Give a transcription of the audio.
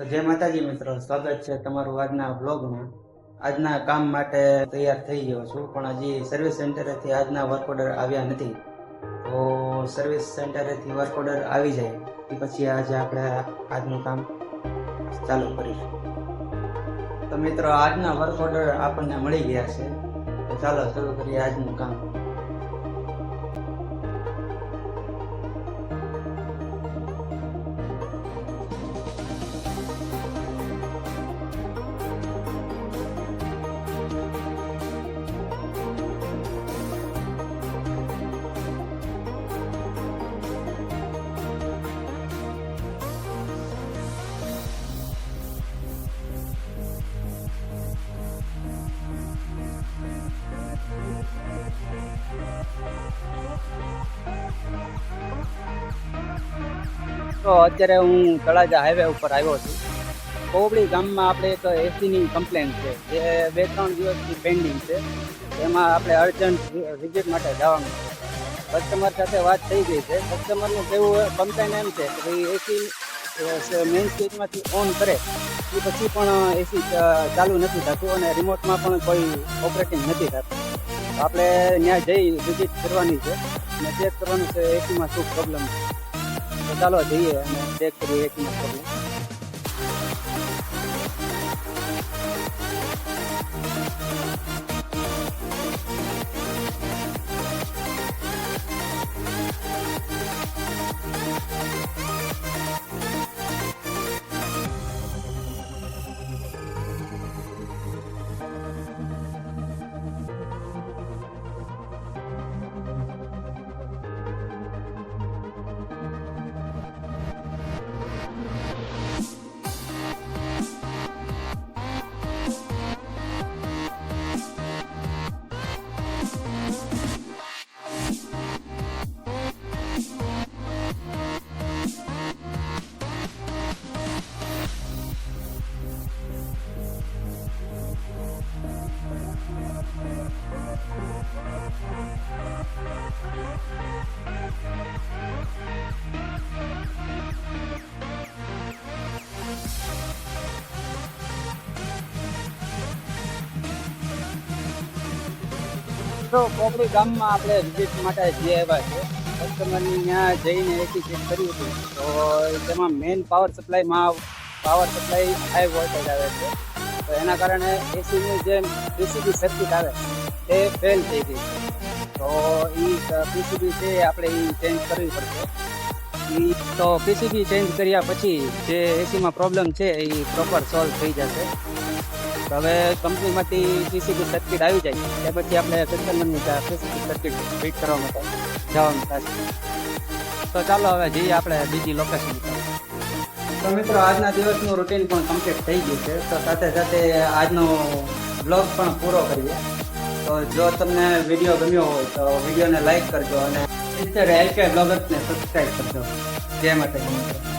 તો જય માતાજી મિત્રો, સ્વાગત છે તમારું આજના બ્લોગમાં. આજના કામ માટે તૈયાર થઈ ગયો છું, પણ હજી સર્વિસ સેન્ટરેથી આજના વર્ક ઓર્ડર આવ્યા નથી. તો સર્વિસ સેન્ટરેથી વર્ક ઓર્ડર આવી જાય એ પછી આજે આપણે આજનું કામ ચાલુ કરીશું. તો મિત્રો, આજના વર્ક ઓર્ડર આપણને મળી ગયા છે, તો ચાલો શરૂ કરીએ આજનું કામ. તો અત્યારે હું તળાજા હાઈવે ઉપર આવ્યો છું. કોવડી ગામમાં આપણે એક એસીની કમ્પ્લેન છે, જે 2-3 દિવસથી પેન્ડિંગ છે. એમાં આપણે અર્જન્ટ વિઝિટ માટે જવાનું છે. કસ્ટમર સાથે વાત થઈ ગઈ છે. કસ્ટમરનું કહેવું કમ્પ્લેન એમ છે કે ભાઈ એસી મેઇન સ્વિચમાંથી ઓન કરે એ પછી પણ એસી ચાલુ નથી થતું અને રિમોટમાં પણ કોઈ ઓપરેટિંગ નથી થતું. આપણે ત્યાં જઈ વિઝિટ કરવાની છે અને ચેક કરવાનું છે એસીમાં શું પ્રોબ્લેમ છે. તો ચાલો જઈએ અને ચેક કરીએ એસીમાં પ્રોબ્લેમ. તો કોકડી ગામમાં આપણે વિઝિટ માટે જઈ આવ્યા છે. કસ્ટમરની ત્યાં જઈને એસી ચેક કર્યું હતું, તો તેમાં main power supply high voltage આવે છે. તો એના કારણે એસીની જે પીસીબી સર્કિટ આવે તે ફેલ થઈ ગઈ છે. તો એ પીસીબી છે આપણે એ ચેન્જ કરવી પડશે. તો પીસીબી ચેન્જ કર્યા પછી જે એસીમાં પ્રોબ્લેમ છે એ પ્રોપર સોલ્વ થઈ જશે. હવે કંપનીમાંથી પીસીબી સર્કિટ આવી જાય તે પછી આપણે કસ્ટમરની પીસીબી સર્કિટ ફિટ કરવા માટે જવાનું થશે. તો ચાલો હવે જઈએ આપણે બીજી લોકેશન પર. તો મિત્રો, આજના દિવસનું રૂટીન પણ કમ્પ્લીટ થઈ ગયું છે. તો સાથે સાથે આજનો બ્લોગ પણ પૂરો કરીએ. તો જો તમને વિડીયો ગમ્યો હોય તો વિડીયોને લાઈક કરજો અને LK બ્લોગર્સને સબસ્ક્રાઈબ કરજો. જય માતાજી મિત્રો.